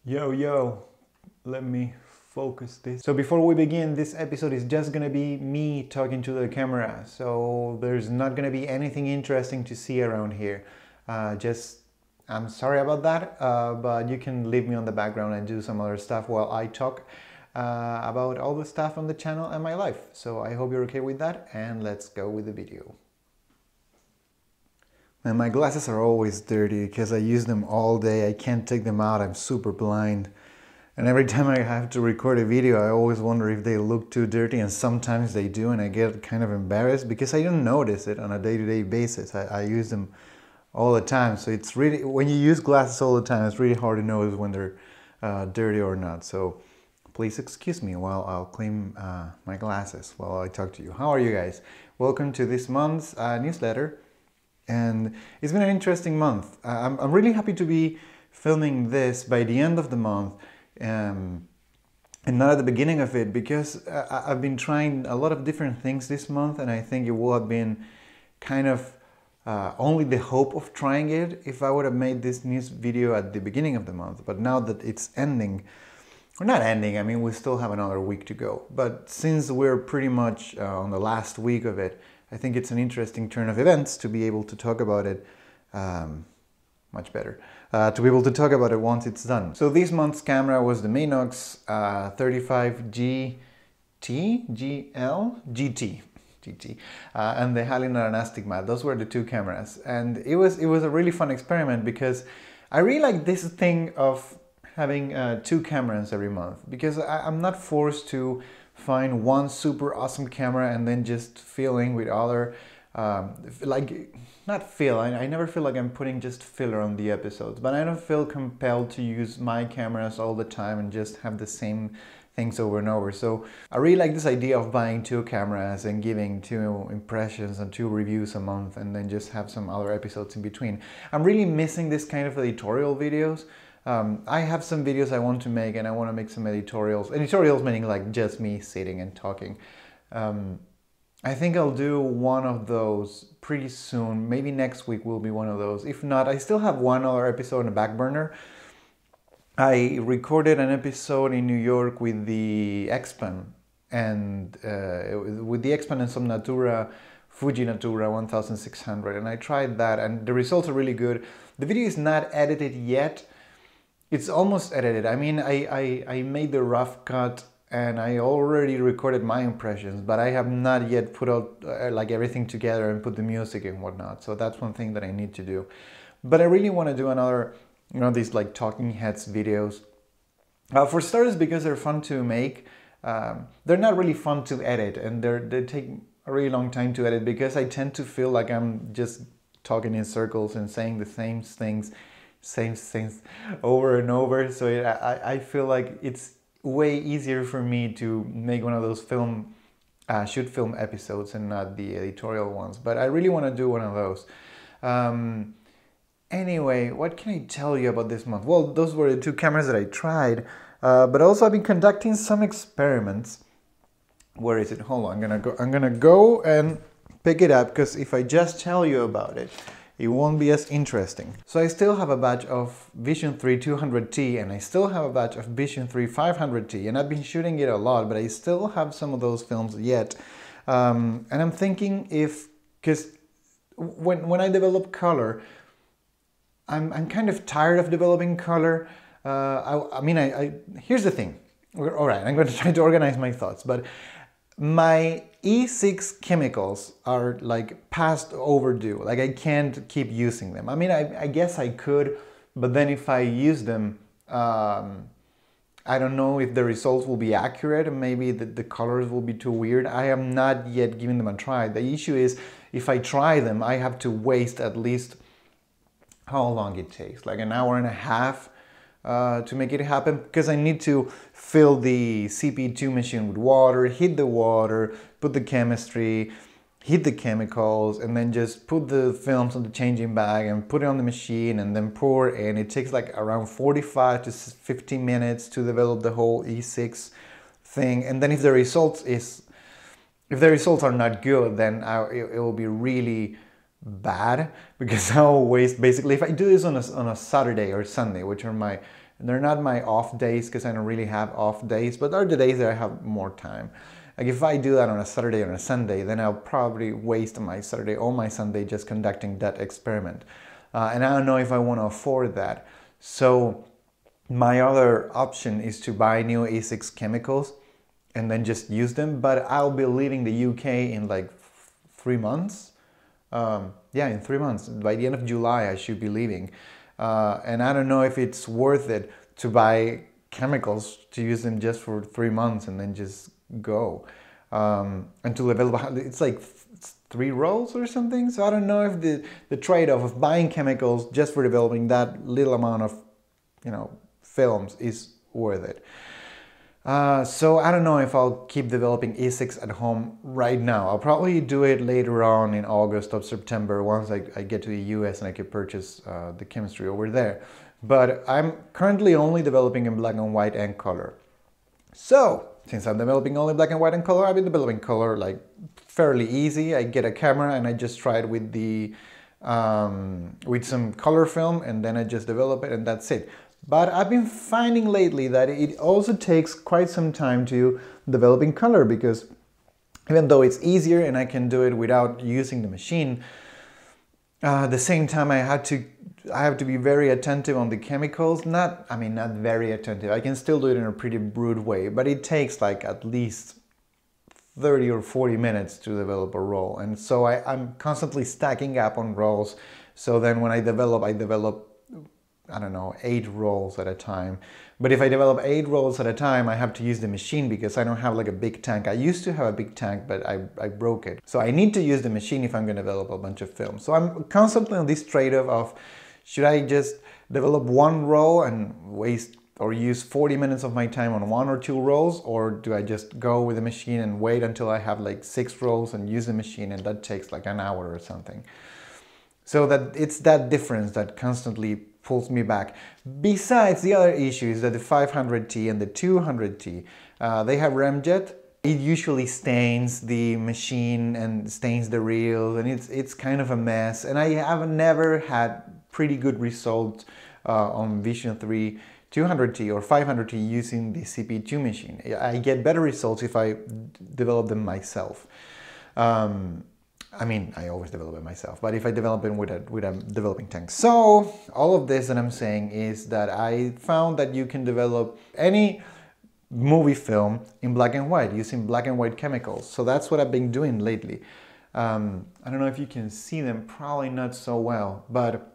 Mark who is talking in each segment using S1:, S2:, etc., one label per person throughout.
S1: Yo, let me focus this. So before we begin, this episode is just gonna be me talking to the camera. So there's not gonna be anything interesting to see around here. I'm sorry about that, but you can leave me on the background and do some other stuff while I talk about all the stuff on the channel and my life. So I hope you're okay with that, and let's go with the video. And my glasses are always dirty because I use them all day. I can't take them out. I'm super blind. And every time I have to record a video, I always wonder if they look too dirty, and sometimes they do, and I get kind of embarrassed because I don't notice it on a day-to-day basis. I use them all the time. So it's really, when you use glasses all the time, it's really hard to know when they're dirty or not. So please excuse me while I'll clean my glasses while I talk to you. How are you guys? Welcome to this month's newsletter. And it's been an interesting month. I'm really happy to be filming this by the end of the month and not at the beginning of it, because I've been trying a lot of different things this month, and I think it would have been kind of only the hope of trying it if I would have made this news video at the beginning of the month. But now that it's ending, or not ending, I mean, we still have another week to go. But since we're pretty much on the last week of it, I think it's an interesting turn of events to be able to talk about it much better. To be able to talk about it once it's done. So this month's camera was the Minox 35GT, GT, and the Halina Astigmat. Those were the two cameras, and it was a really fun experiment because I really like this thing of having two cameras every month, because I'm not forced to find one super awesome camera and then just filling with other I never feel like I'm putting just filler on the episodes, but I don't feel compelled to use my cameras all the time and just have the same things over and over. So I really like this idea of buying two cameras and giving two impressions and two reviews a month, and then just have some other episodes in between. I'm really missing this kind of editorial videos. I have some videos I want to make, and I want to make some editorials. Editorials meaning like just me sitting and talking. I think I'll do one of those pretty soon. Maybe next week will be one of those. If not, I still have one other episode in the back burner. I recorded an episode in New York with the X-Pan, and with the X-Pan and some Natura, Fuji Natura 1600, and I tried that, and the results are really good. The video is not edited yet. It's almost edited. I mean, I made the rough cut and I already recorded my impressions, but I have not yet put out like everything together and put the music and whatnot. So that's one thing that I need to do. But I really want to do another, these like talking heads videos. For starters, because they're fun to make. They're not really fun to edit, and they take a really long time to edit because I tend to feel like I'm just talking in circles and saying the same things over and over. So I feel like it's way easier for me to make one of those shoot film episodes and not the editorial ones. But I really want to do one of those. Anyway, what can I tell you about this month? Well, those were the two cameras that I tried, but also I've been conducting some experiments. Where is it? Hold on, I'm gonna go and pick it up, because if I just tell you about it, it won't be as interesting. So I still have a batch of Vision 3 200T, and I still have a batch of Vision 3 500T, and I've been shooting it a lot, but I still have some of those films yet. And I'm thinking because when I develop color, I'm kind of tired of developing color. Here's the thing. All right, I'm going to try to organize my thoughts, but my E6 chemicals are like past overdue. Like I can't keep using them. I mean, I guess I could, but then if I use them, I don't know if the results will be accurate, and maybe the colors will be too weird. I am not yet giving them a try. The issue is, if I try them, I have to waste at least how long it takes, like an hour and a half to make it happen, because I need to fill the CP2 machine with water, heat the water, put the chemistry, heat the chemicals, and then just put the films on the changing bag and put it on the machine and then pour, and it takes like around 45 to 50 minutes to develop the whole E6 thing. And then if the results are not good, then it will be really bad, because I'll waste, basically, if I do this on a Saturday or Sunday, which are my And they're not my off days because I don't really have off days, but they're the days that I have more time. Like if I do that on a Saturday or a Sunday, then I'll probably waste my Saturday or my Sunday just conducting that experiment. And I don't know if I want to afford that. So my other option is to buy new A6 chemicals and then just use them. But I'll be leaving the UK in like 3 months. Yeah, in 3 months. By the end of July, I should be leaving. And I don't know if it's worth it to buy chemicals to use them just for 3 months and then just go. And to develop, it's like 3 rolls or something. So I don't know if the trade-off of buying chemicals just for developing that little amount of, films is worth it. So I don't know if I'll keep developing A6 at home right now. I'll probably do it later on in August or September once I get to the US and I can purchase the chemistry over there. But I'm currently only developing in black and white and color. So since I'm developing only black and white and color, I've been developing color like fairly easy. I get a camera and I just try it with the with some color film, and then I just develop it and that's it. But I've been finding lately that it also takes quite some time to develop in color, because even though it's easier and I can do it without using the machine, at the same time I have to be very attentive on the chemicals. Not very attentive. I can still do it in a pretty brute way, but it takes like at least 30 or 40 minutes to develop a roll. And so I'm constantly stacking up on rolls. So then when I develop, I don't know, 8 rolls at a time. But if I develop 8 rolls at a time, I have to use the machine because I don't have like a big tank. I used to have a big tank, but I broke it. So I need to use the machine if I'm going to develop a bunch of film. So I'm constantly on this trade-off of, should I just develop 1 roll and waste or use 40 minutes of my time on 1 or 2 rolls? Or do I just go with the machine and wait until I have like 6 rolls and use the machine, and that takes like an hour or something? So that it's that difference that constantly pulls me back. Besides, the other issue is that the 500T and the 200T, they have remjet. It usually stains the machine and stains the reels, and it's kind of a mess. And I have never had pretty good results on Vision 3 200T or 500T using the CP2 machine. I get better results if I develop them myself. I always develop it myself, but if I develop it with a developing tank. So all of this that I'm saying is that I found that you can develop any movie film in black and white using black and white chemicals. So that's what I've been doing lately. I don't know if you can see them, probably not so well, but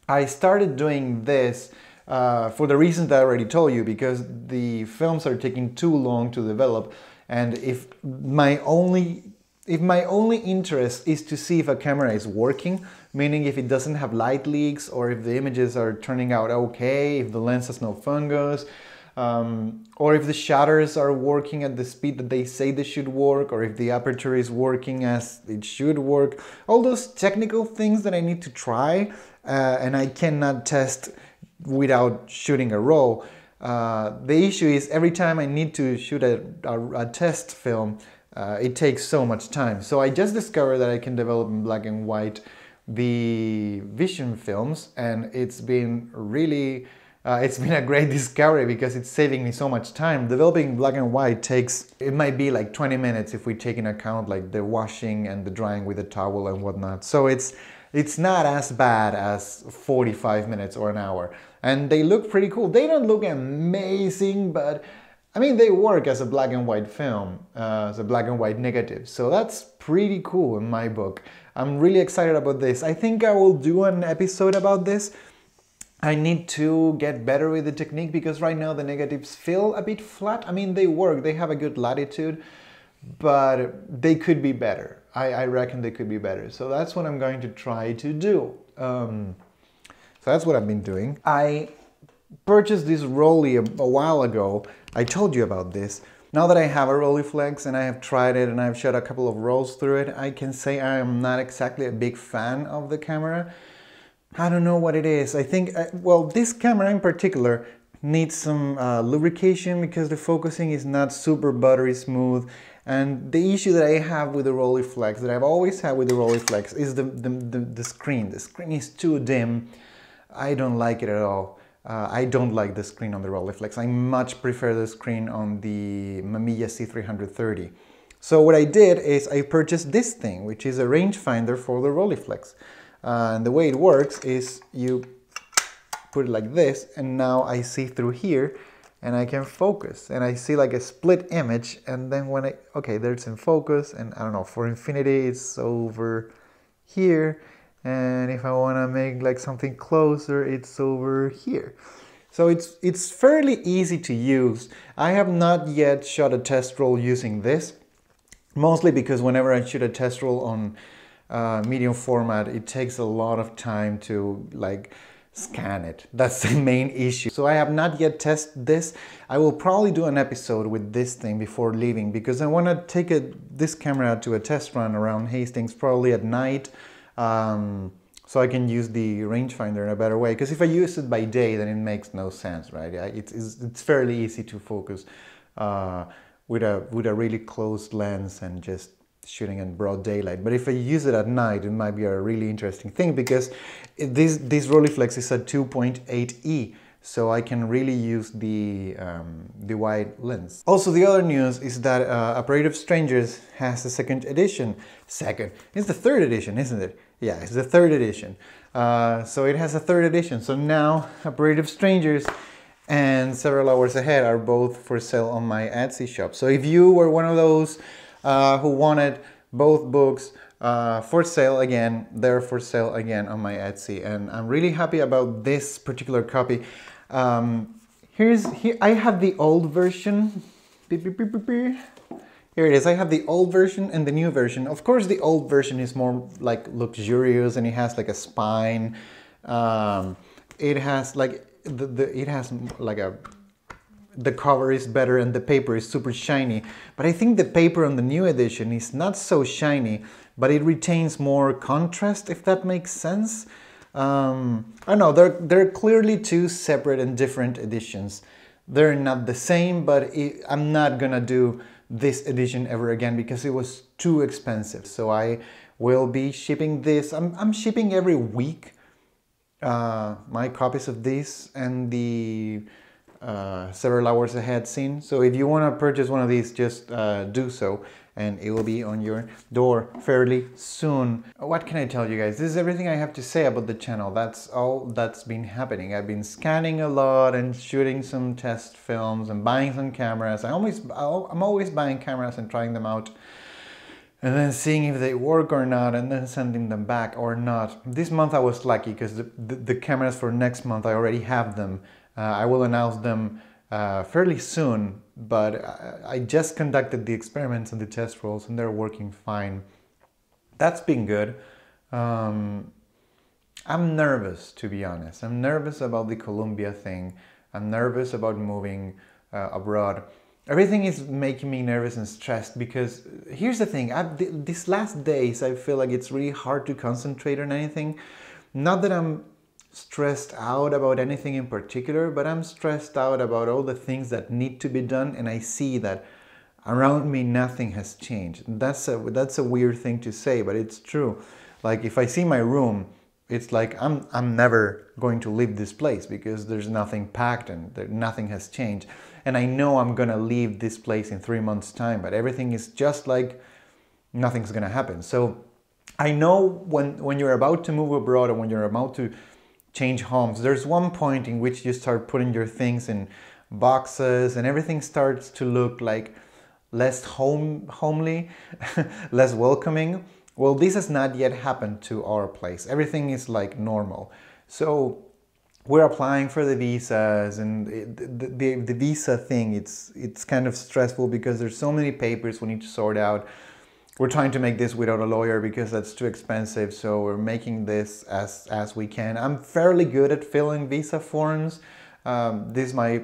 S1: I started doing this for the reasons that I already told you, because the films are taking too long to develop. And if my only interest is to see if a camera is working, meaning if it doesn't have light leaks, or if the images are turning out okay, if the lens has no fungus, or if the shutters are working at the speed that they say they should work, or if the aperture is working as it should work, all those technical things that I need to try, and I cannot test without shooting a roll. The issue is every time I need to shoot a test film, it takes so much time. So I just discovered that I can develop in black and white the Vision films, and it's been really, it's been a great discovery because it's saving me so much time. Developing black and white it might be like 20 minutes if we take into account like the washing and the drying with a towel and whatnot. So it's not as bad as 45 minutes or an hour. And they look pretty cool. They don't look amazing, but they work as a black and white film, as a black and white negative. So that's pretty cool in my book. I'm really excited about this. I think I will do an episode about this. I need to get better with the technique because right now the negatives feel a bit flat. They work, they have a good latitude, but they could be better. I reckon they could be better. So that's what I'm going to try to do. So that's what I've been doing. I purchased this Rolly a while ago. I told you about this. Now that I have a Rolleiflex and I have tried it and I've shot a couple of rolls through it, I can say I am not exactly a big fan of the camera. I don't know what it is. I think, well, this camera in particular needs some lubrication because the focusing is not super buttery smooth. And the issue that I have with the Rolleiflex, that I've always had with the Rolleiflex, is the screen. The screen is too dim. I don't like it at all. I don't like the screen on the Rolleiflex. I much prefer the screen on the Mamiya C330. So what I did is I purchased this thing, which is a rangefinder for the Rolleiflex. And the way it works is you put it like this, and now I see through here, and I can focus, and I see like a split image, and then when okay, there's in focus, and I don't know, for infinity it's over here, and if I want to make like something closer, it's over here. So it's fairly easy to use. I have not yet shot a test roll using this, mostly because whenever I shoot a test roll on medium format, it takes a lot of time to like scan it. That's the main issue. So I have not yet tested this. I will probably do an episode with this thing before leaving, because I want to take this camera to a test run around Hastings, probably at night, so I can use the rangefinder in a better way. Because if I use it by day, then it makes no sense, right? It's fairly easy to focus with a really closed lens and just shooting in broad daylight. But if I use it at night, it might be a really interesting thing, because this Rolleiflex is a 2.8E, so I can really use the wide lens. Also, the other news is that A Parade of Strangers has a second edition. It's the third edition, isn't it? Yeah, it's the third edition. So it has a third edition. So now A Parade of Strangers and Several Hours Ahead are both for sale on my Etsy shop. So if you were one of those who wanted both books for sale again, they're for sale again on my Etsy, and I'm really happy about this particular copy. Here I have the old version. Here it is. I have the old version and the new version. Of course, the old version is more like luxurious, and it has like a spine. It has like the cover is better, and the paper is super shiny. But I think the paper on the new edition is not so shiny, but it retains more contrast, if that makes sense. I don't know, they're clearly two separate and different editions. They're not the same, but I'm not gonna do this edition ever again because it was too expensive. So I will be shipping this. I'm shipping every week my copies of this and the Several Hours Ahead scene. So if you want to purchase one of these, just do so, and it will be on your door fairly soon. What can I tell you guys? This is everything I have to say about the channel. That's all that's been happening. I've been scanning a lot and shooting some test films and buying some cameras. I'm always buying cameras and trying them out, and then seeing if they work or not, and then sending them back or not. This month I was lucky because the cameras for next month, I already have them. I will announce them fairly soon, but I just conducted the experiments and the test rolls, and they're working fine. That's been good. I'm nervous, to be honest. I'm nervous about the Colombia thing. I'm nervous about moving abroad. Everything is making me nervous and stressed, because here's the thing. These last days, I feel like it's really hard to concentrate on anything. Not that I'm stressed out about anything in particular, but I'm stressed out about all the things that need to be done, and I see that around me nothing has changed. That's a weird thing to say, but it's true. Like if I see my room, it's like I'm never going to leave this place because there's nothing packed and nothing has changed. And I know I'm gonna leave this place in 3 months' time, but everything is just like nothing's gonna happen. So I know when you're about to move abroad, or when you're about to change homes, there's one point in which you start putting your things in boxes and everything starts to look like less homely, less welcoming. Well, this has not yet happened to our place. Everything is like normal. So we're applying for the visas, and the visa thing, it's kind of stressful because there's so many papers we need to sort out. We're trying to make this without a lawyer because that's too expensive, so we're making this as we can. I'm fairly good at filling visa forms. This is my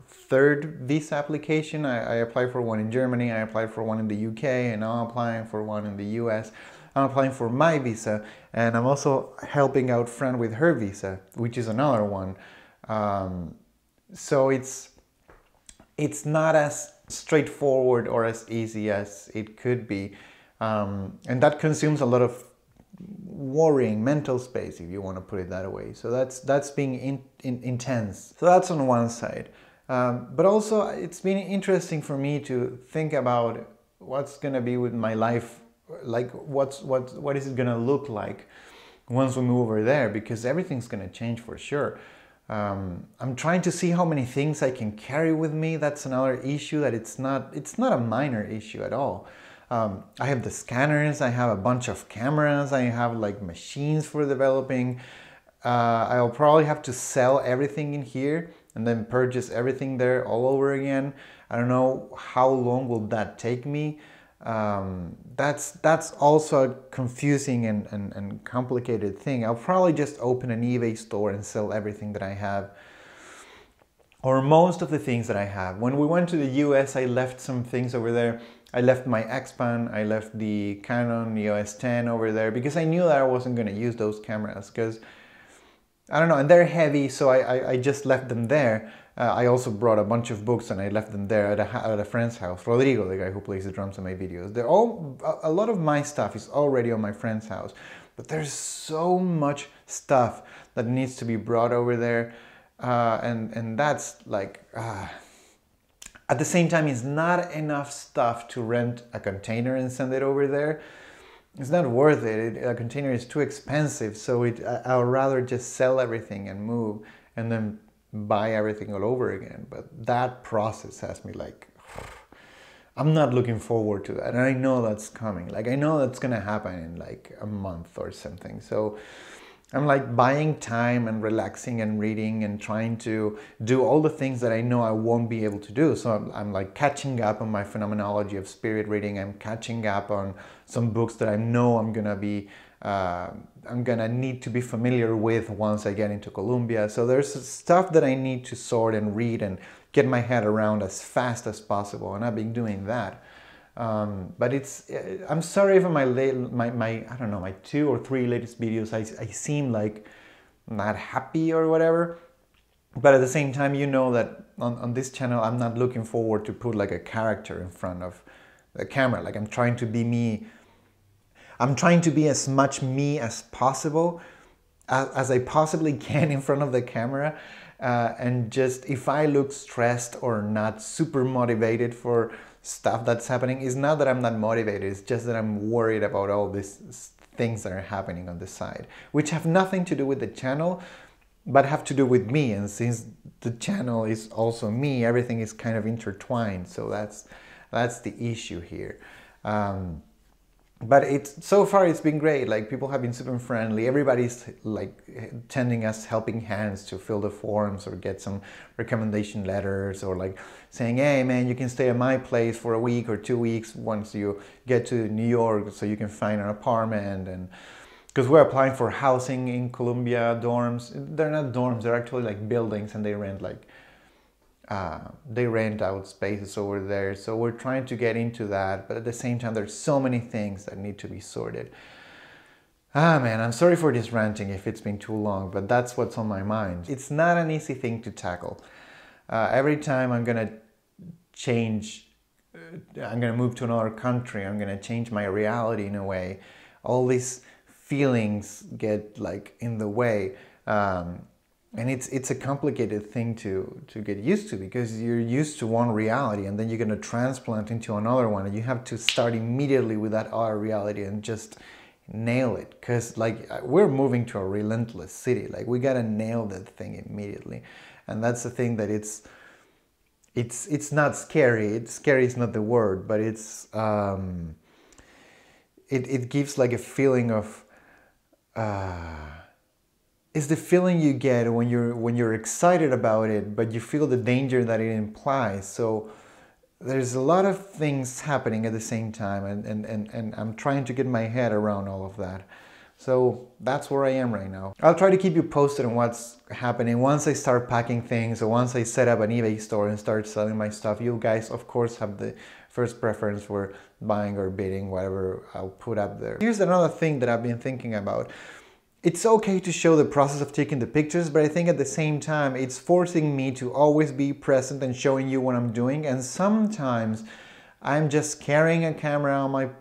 S1: third visa application. I applied for one in Germany, I applied for one in the UK, and now I'm applying for one in the US. I'm applying for my visa, and I'm also helping out Fran with her visa, which is another one. So it's not as straightforward or as easy as it could be. And that consumes a lot of worrying mental space, if you want to put it that way. So that's being intense. So that's on one side. But also it's been interesting for me to think about what's gonna be with my life, like what is it gonna look like once we move over there, because everything's gonna change for sure. I'm trying to see how many things I can carry with me. That's another issue, that it's not a minor issue at all. I have the scanners, I have a bunch of cameras, I have like machines for developing. I'll probably have to sell everything in here and then purchase everything there all over again. I don't know how long will that take me. That's also a confusing and complicated thing. I'll probably just open an eBay store and sell everything that I have, or most of the things that I have. When we went to the US, I left some things over there. I left my X-Pan, I left the Canon EOS 10 over there, because I knew that I wasn't going to use those cameras, because I don't know, and they're heavy, so I just left them there. I also brought a bunch of books and I left them there at a friend's house, Rodrigo, the guy who plays the drums in my videos. A lot of my stuff is already on my friend's house, but there's so much stuff that needs to be brought over there, and that's like, at the same time, it's not enough stuff to rent a container and send it over there. It's not worth it. A container is too expensive, so I'll rather just sell everything and move and then buy everything all over again. But that process has me like, I'm not looking forward to that. And I know that's coming. Like, I know that's gonna happen in like a month or something. So I'm like buying time and relaxing and reading and trying to do all the things that I know I won't be able to do. So I'm like catching up on my phenomenology of spirit reading. I'm catching up on some books that I know I'm gonna need to be familiar with once I get into Colombia. So there's stuff that I need to sort and read and get my head around as fast as possible, and I've been doing that. But I'm sorry if my I don't know, my 2 or 3 latest videos I seem like not happy or whatever, but at the same time, you know that on this channel I'm not looking forward to put like a character in front of the camera. Like, I'm trying to be me. I'm trying to be as much me as possible, as I possibly can in front of the camera, and just if I look stressed or not super motivated for stuff that's happening, it's not that I'm not motivated, it's just that I'm worried about all these things that are happening on the side, which have nothing to do with the channel, but have to do with me. And since the channel is also me, everything is kind of intertwined. So that's the issue here. But so far it's been great. Like, people have been super friendly. Everybody's like tending us helping hands to fill the forms or get some recommendation letters, or like saying, hey man, you can stay at my place for a week or 2 weeks once you get to New York, so you can find an apartment. And because we're applying for housing in Colombia, dorms. They're not dorms, they're actually like buildings, and they rent out spaces over there. So we're trying to get into that, but at the same time, there's so many things that need to be sorted. Man, I'm sorry for this ranting if it's been too long, but that's what's on my mind. It's not an easy thing to tackle. Every time I'm gonna move to another country, I'm gonna change my reality in a way. All these feelings get like in the way. And it's a complicated thing to get used to, because you're used to one reality and then you're going to transplant into another one, and you have to start immediately with that other reality and just nail it. Because like, we're moving to a relentless city, like we got to nail that thing immediately. And that's the thing, that it's not scary. Scary is not the word, but it gives like a feeling of it's the feeling you get when you're excited about it, but you feel the danger that it implies. So there's a lot of things happening at the same time, and I'm trying to get my head around all of that. So that's where I am right now. I'll try to keep you posted on what's happening once I start packing things, or once I set up an eBay store and start selling my stuff. You guys, of course, have the first preference for buying or bidding, whatever I'll put up there. Here's another thing that I've been thinking about. It's okay to show the process of taking the pictures, but I think at the same time, it's forcing me to always be present and showing you what I'm doing. And sometimes I'm just carrying a camera on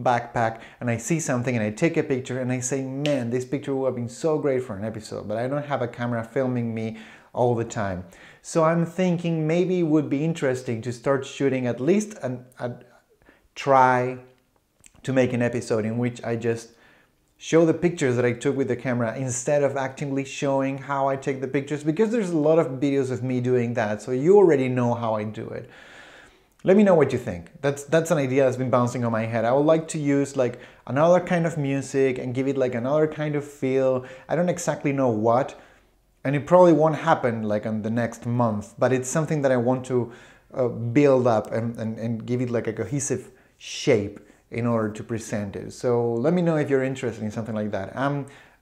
S1: backpack and I see something and I take a picture and I say, man, this picture would have been so great for an episode, but I don't have a camera filming me all the time. So I'm thinking maybe it would be interesting to start shooting at least try to make an episode in which I just show the pictures that I took with the camera instead of actively showing how I take the pictures, because there's a lot of videos of me doing that, so you already know how I do it. Let me know what you think. That's an idea that's been bouncing on my head. I would like to use like another kind of music and give it like another kind of feel. I don't exactly know what, and it probably won't happen like in the next month, but it's something that I want to build up and give it like a cohesive shape in order to present it. So let me know if you're interested in something like that.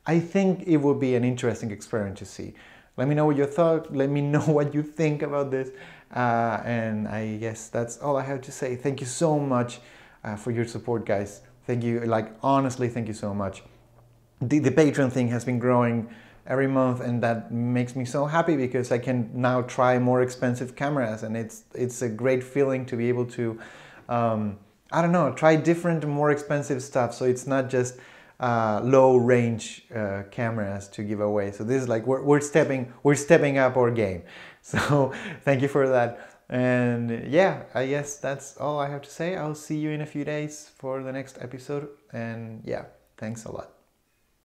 S1: I think it will be an interesting experiment to see. Let me know what you thought. Let me know what you think about this. And I guess that's all I have to say. Thank you so much for your support, guys. Thank you. Like, honestly, thank you so much. The Patreon thing has been growing every month, and that makes me so happy because I can now try more expensive cameras, and it's a great feeling to be able to I don't know, try different, more expensive stuff. So it's not just low range cameras to give away. So this is like we're stepping up our game. So thank you for that. And yeah, I guess that's all I have to say. I'll see you in a few days for the next episode. And yeah, thanks a lot.